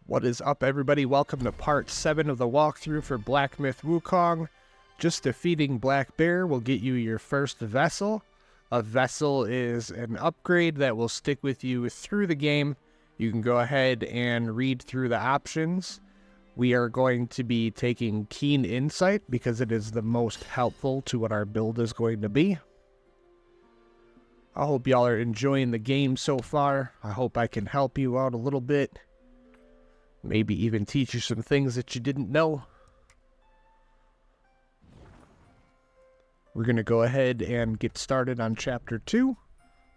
What is up, everybody? Welcome to part 7 of the walkthrough for Black Myth Wukong. Just defeating Black Bear will get you your first vessel. A vessel is an upgrade that will stick with you through the game. You can go ahead and read through the options. We are going to be taking Keen Insight because it is the most helpful to what our build is going to be. I hope y'all are enjoying the game so far. I hope I can help you out a little bit. Maybe even teach you some things that you didn't know. We're going to go ahead and get started on Chapter 2.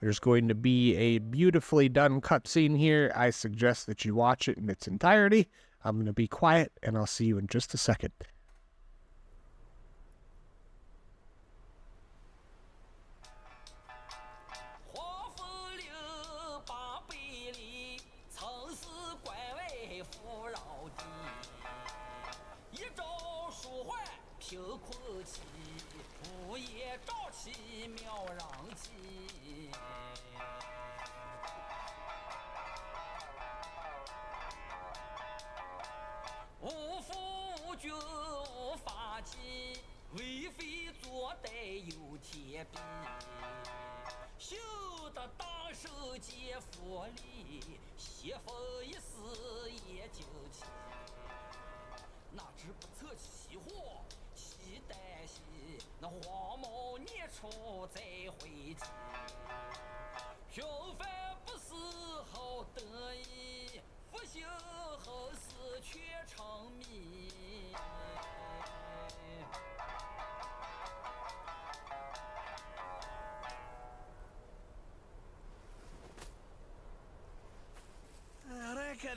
There's going to be a beautifully done cutscene here. I suggest that you watch it in its entirety. I'm going to be quiet, and I'll see you in just a second.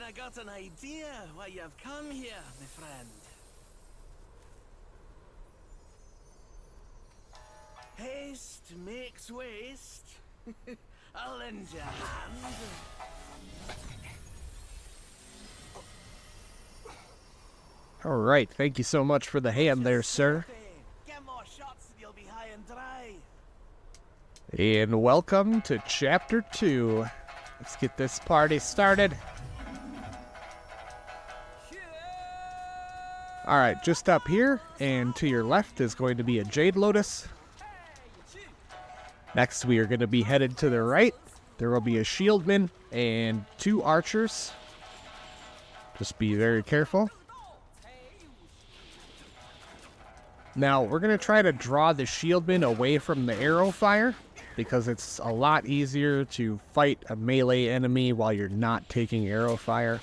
I got an idea why you've come here, my friend. Haste makes waste. I'll lend you a hand. All right, thank you so much for the hand there, sir. Get more shots and you'll be high and dry. And welcome to Chapter 2. Let's get this party started. Alright, just up here and to your left is going to be a Jade Lotus. Next we are going to be headed to the right. There will be a Shieldman and 2 archers. Just be very careful. Now we're going to try to draw the Shieldman away from the arrow fire, because it's a lot easier to fight a melee enemy while you're not taking arrow fire.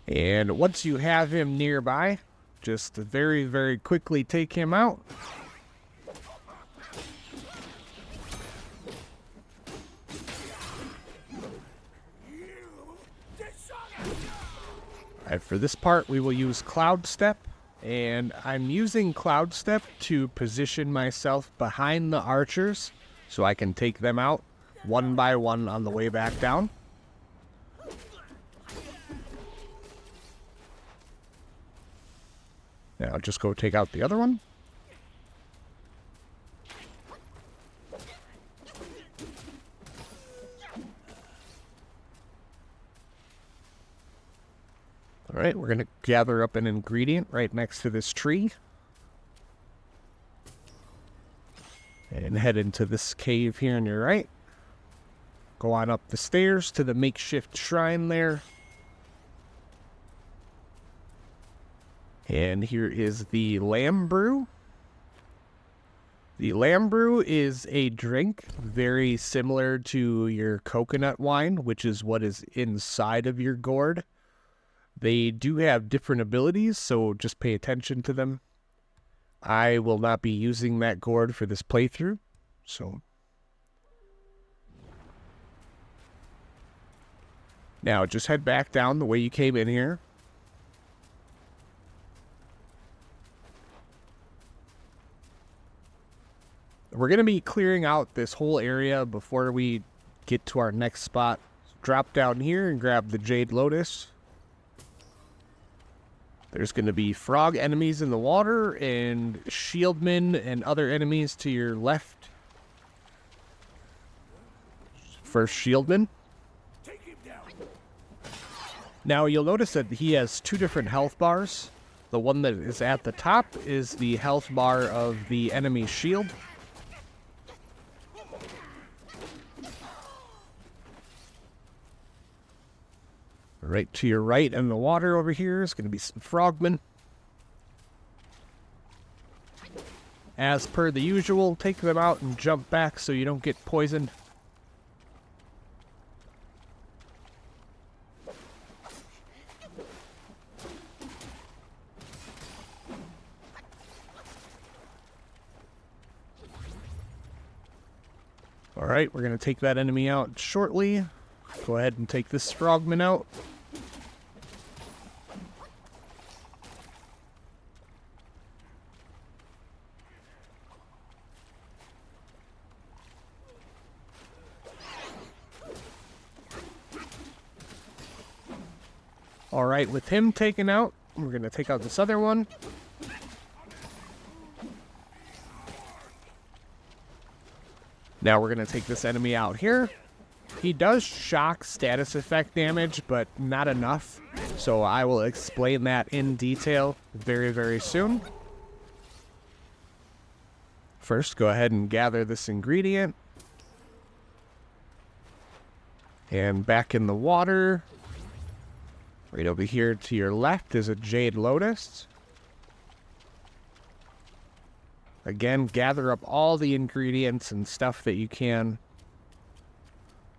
And once you have him nearby, just very, very quickly take him out. Alright, for this part we will use Cloud Step, and I'm using Cloud Step to position myself behind the archers so I can take them out one by one on the way back down. Now just go take out the other one. Alright, we're going to gather up an ingredient right next to this tree. And head into this cave here on your right. Go on up the stairs to the makeshift shrine there. And here is the lamb brew. The lamb brew is a drink very similar to your coconut wine, which is what is inside of your gourd. They do have different abilities, so just pay attention to them. I will not be using that gourd for this playthrough, so. Now just head back down the way you came in here. We're going to be clearing out this whole area before we get to our next spot. Drop down here and grab the Jade Lotus. There's going to be frog enemies in the water and shieldmen and other enemies to your left. First shieldman. Now you'll notice that he has two different health bars. The one that is at the top is the health bar of the enemy shield. Right to your right in the water over here is going to be some frogmen. As per the usual, take them out and jump back so you don't get poisoned. Alright, we're going to take that enemy out shortly. Go ahead and take this frogman out. Alright, with him taken out, we're going to take out this other one. Now we're going to take this enemy out here. He does shock status effect damage, but not enough. So I will explain that in detail very, very soon. First, go ahead and gather this ingredient. And back in the water, right over here to your left is a Jade Lotus. Again, gather up all the ingredients and stuff that you can.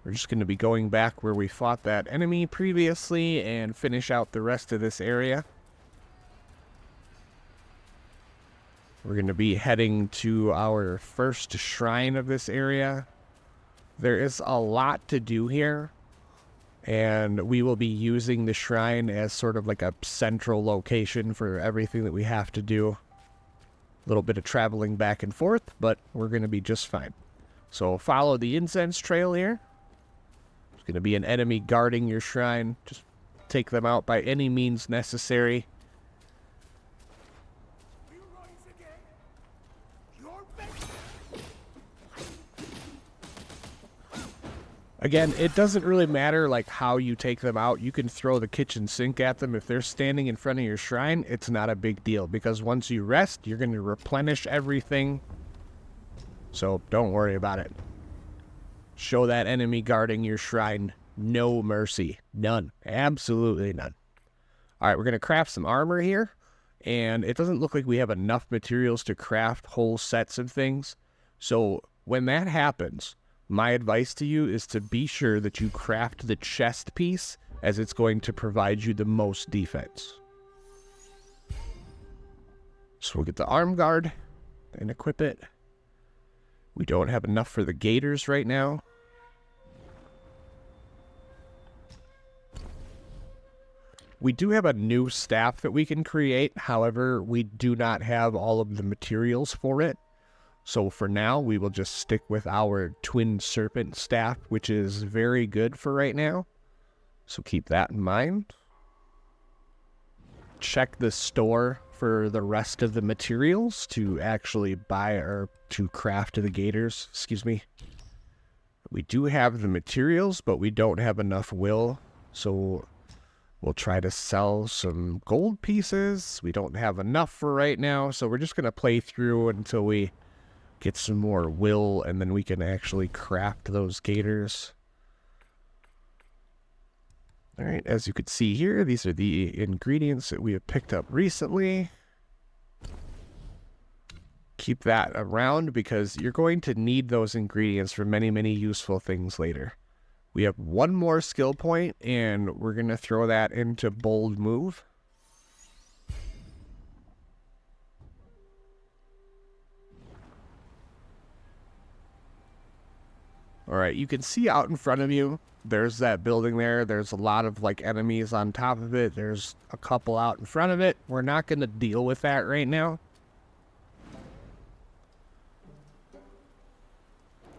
We're just going to be going back where we fought that enemy previously and finish out the rest of this area. We're going to be heading to our first shrine of this area. There is a lot to do here, and we will be using the shrine as sort of like a central location for everything that we have to do. A little bit of traveling back and forth, but we're going to be just fine. So follow the incense trail here. There's going to be an enemy guarding your shrine. Just take them out by any means necessary. Again, it doesn't really matter like how you take them out. You can throw the kitchen sink at them. If they're standing in front of your shrine, it's not a big deal because once you rest, you're going to replenish everything. So don't worry about it. Show that enemy guarding your shrine no mercy. None. Absolutely none. All right, we're going to craft some armor here. And it doesn't look like we have enough materials to craft whole sets of things. So when that happens, my advice to you is to be sure that you craft the chest piece, as it's going to provide you the most defense. So we'll get the arm guard and equip it. We don't have enough for the gaiters right now. We do have a new staff that we can create. However, we do not have all of the materials for it. So for now, we will just stick with our twin serpent staff, which is very good for right now. So keep that in mind. Check the store for the rest of the materials to actually buy or to craft the gaiters. Excuse me. We do have the materials, but we don't have enough will. So we'll try to sell some gold pieces. We don't have enough for right now. So we're just going to play through until we get some more will, and then we can actually craft those gaiters. Alright, as you can see here, these are the ingredients that we have picked up recently. Keep that around because you're going to need those ingredients for many, many useful things later. We have one more skill point, and we're going to throw that into Bold Move. Alright, you can see out in front of you, there's that building there. There's a lot of like enemies on top of it. There's a couple out in front of it. We're not going to deal with that right now.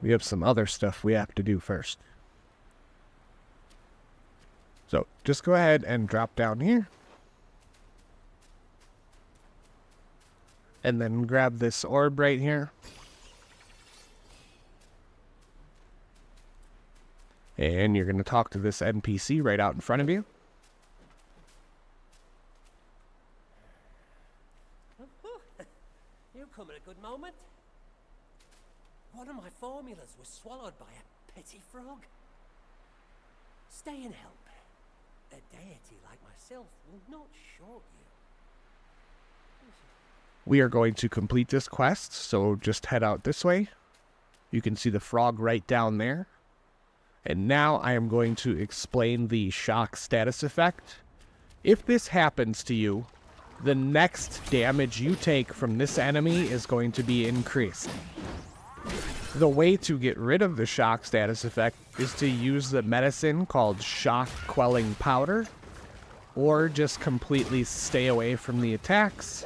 We have some other stuff we have to do first. So just go ahead and drop down here. And then grab this orb right here. And you're going to talk to this NPC right out in front of you. swallowed by a petty frog. Stay and help. A deity like myself will not short you. We are going to complete this quest, so just head out this way. You can see the frog right down there. And now I am going to explain the shock status effect. If this happens to you, the next damage you take from this enemy is going to be increased. The way to get rid of the shock status effect is to use the medicine called shock quelling powder, or just completely stay away from the attacks.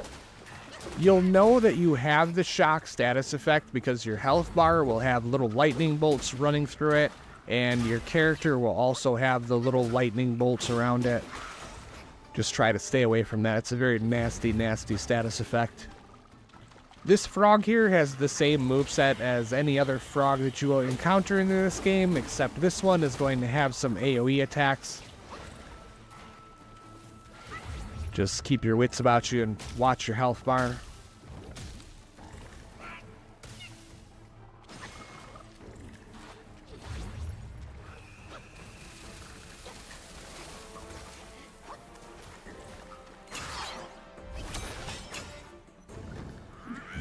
You'll know that you have the shock status effect because your health bar will have little lightning bolts running through it, and your character will also have the little lightning bolts around it. Just try to stay away from that. It's a very nasty, nasty status effect. This frog here has the same moveset as any other frog that you will encounter in this game, except this one is going to have some AoE attacks. Just keep your wits about you and watch your health bar.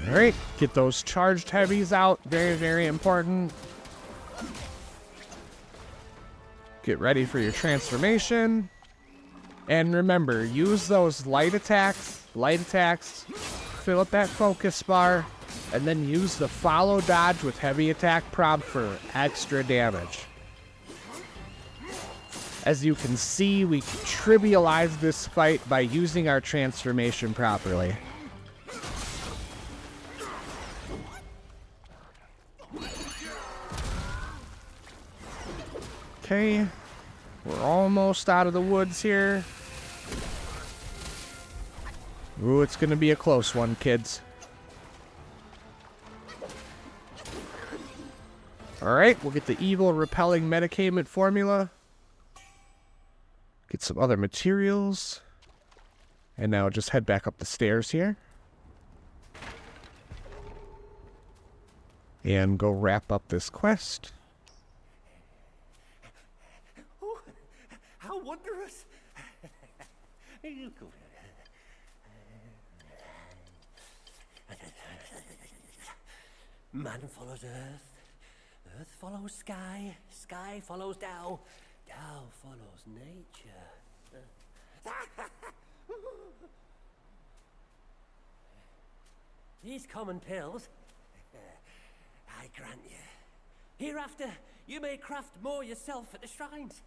Alright, get those charged heavies out. Very, very important. Get ready for your transformation. And remember, use those light attacks, fill up that focus bar, and then use the follow dodge with heavy attack prompt for extra damage. As you can see, we trivialized this fight by using our transformation properly. Okay, we're almost out of the woods here. Ooh, it's gonna be a close one, kids. Alright, we'll get the evil repelling medicament formula. Get some other materials. And now just head back up the stairs here. And go wrap up this quest. How wondrous! You go. Man follows earth, earth follows sky, sky follows Tao, Tao follows nature. These common pills, I grant you. Hereafter, you may craft more yourself at the shrines.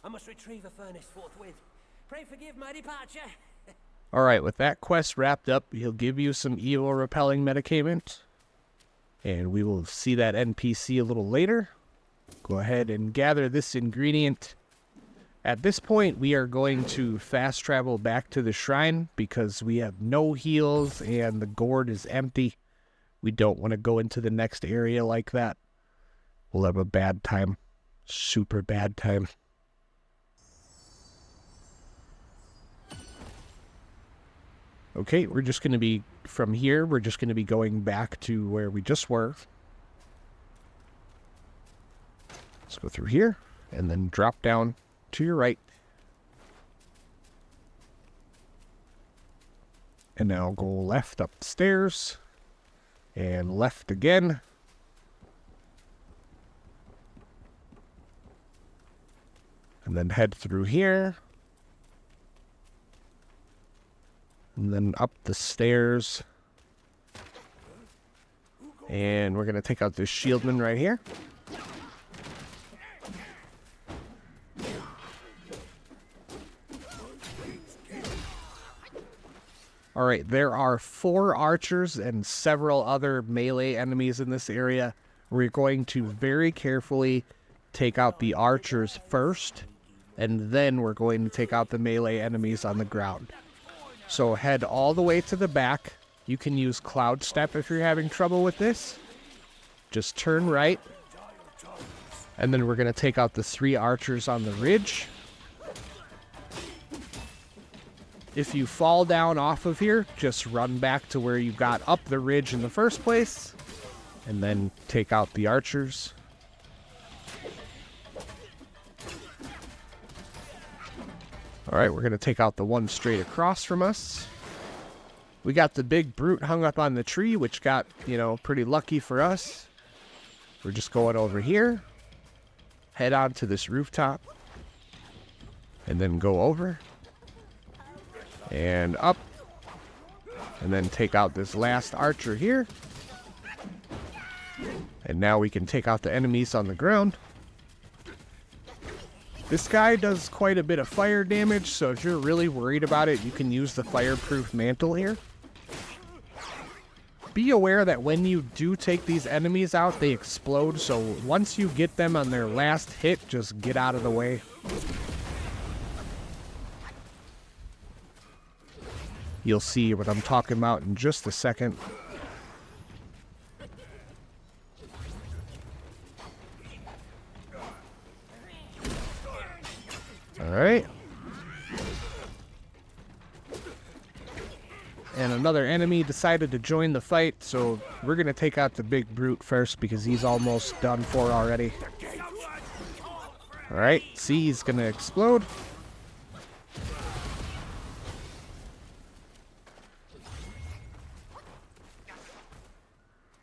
I must retrieve a furnace forthwith. Pray forgive my departure. Alright, with that quest wrapped up, he'll give you some evil repelling medicament. And we will see that NPC a little later. Go ahead and gather this ingredient. At this point, we are going to fast travel back to the shrine because we have no heals and the gourd is empty. We don't want to go into the next area like that. We'll have a bad time. Super bad time. Okay, we're just going to be, from here, we're just going to be going back to where we just were. Let's go through here, and then drop down to your right. And now go left up the stairs, and left again. And then head through here. And then up the stairs. And we're going to take out this shieldman right here. Alright, there are 4 archers and several other melee enemies in this area. We're going to very carefully take out the archers first, and then we're going to take out the melee enemies on the ground. So head all the way to the back. You can use Cloud Step if you're having trouble with this. Just turn right. And then we're going to take out the 3 archers on the ridge. If you fall down off of here, just run back to where you got up the ridge in the first place. and then take out the archers. Alright, we're going to take out the one straight across from us. We got the big brute hung up on the tree, which got, you know, pretty lucky for us. We're just going over here. Head on to this rooftop. And then go over. And up. And then take out this last archer here. And now we can take out the enemies on the ground. This guy does quite a bit of fire damage, so if you're really worried about it, you can use the fireproof mantle here. Be aware that when you do take these enemies out, they explode, so once you get them on their last hit, just get out of the way. You'll see what I'm talking about in just a second. Alright. And another enemy decided to join the fight, so we're going to take out the big brute first because he's almost done for already. Alright, see, he's going to explode.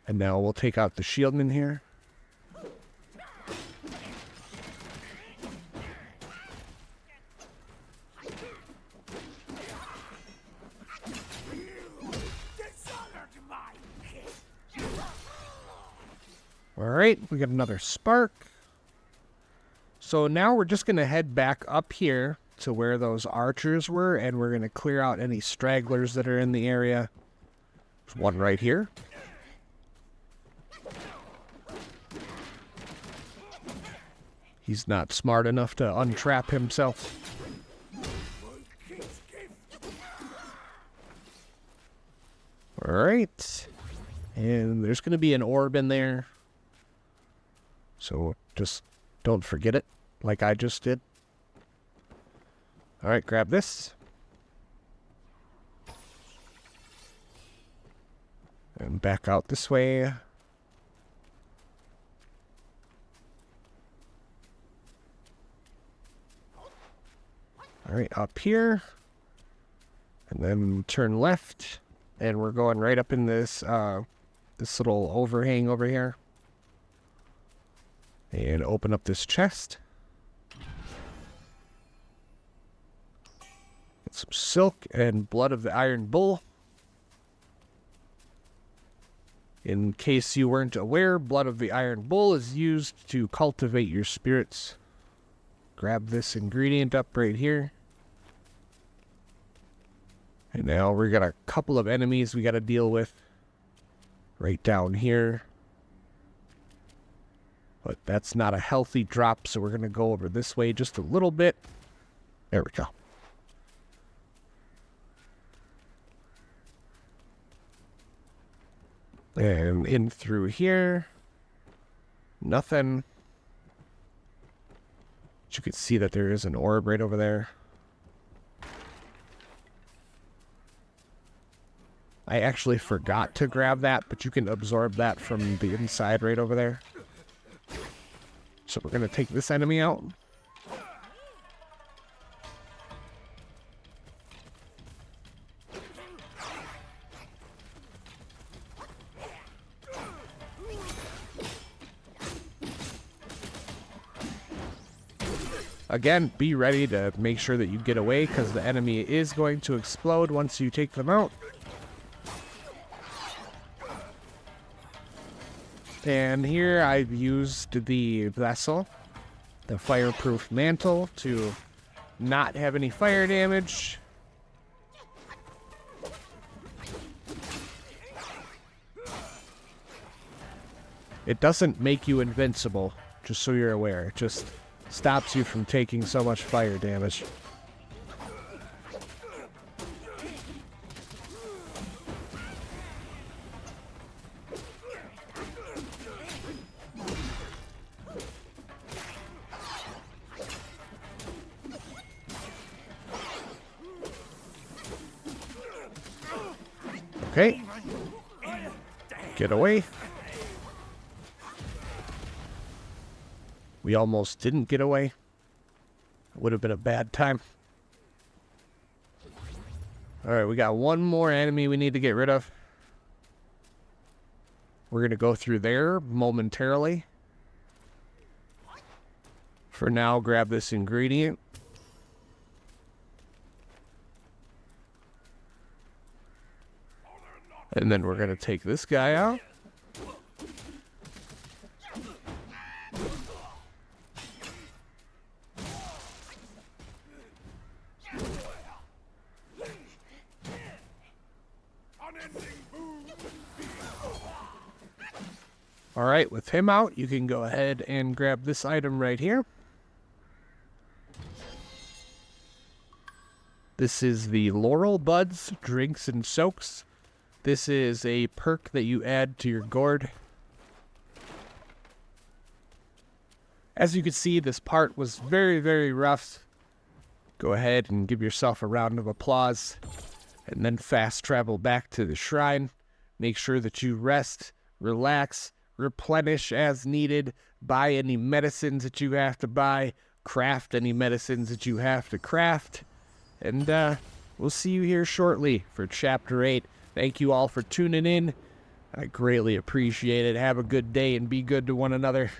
And now we'll take out the shieldman here. Alright, we got another spark. So now we're just going to head back up here to where those archers were, and we're going to clear out any stragglers that are in the area. There's one right here. He's not smart enough to untrap himself. Alright. And there's going to be an orb in there. So just don't forget it, like I just did. Alright, grab this. And back out this way. Alright, up here. And then turn left. And we're going right up in this this little overhang over here. And open up this chest. Get some silk and blood of the Iron Bull. In case you weren't aware, blood of the Iron Bull is used to cultivate your spirits. Grab this ingredient up right here. And now we got a couple of enemies we got to deal with right down here. But that's not a healthy drop, so we're going to go over this way just a little bit. There we go. And in through here. Nothing. But you can see that there is an orb right over there. I actually forgot to grab that, but you can absorb that from the inside right over there. So we're going to take this enemy out. Again, be ready to make sure that you get away because the enemy is going to explode once you take them out. And here I've used the vessel, the fireproof mantle, to not have any fire damage. It doesn't make you invincible, just so you're aware. It just stops you from taking so much fire damage. Okay. Get away. We almost didn't get away. It would have been a bad time. Alright, we got one more enemy we need to get rid of. We're going to go through there momentarily. For now, grab this ingredient. And then we're going to take this guy out. Alright, with him out, you can go ahead and grab this item right here. This is the Laurel Buds, Drinks and Soaks. This is a perk that you add to your gourd. As you can see, this part was very, very rough. Go ahead and give yourself a round of applause. And then fast travel back to the shrine. Make sure that you rest, relax, replenish as needed, buy any medicines that you have to buy, craft any medicines that you have to craft, and we'll see you here shortly for Chapter 8. Thank you all for tuning in. I greatly appreciate it. Have a good day and be good to one another.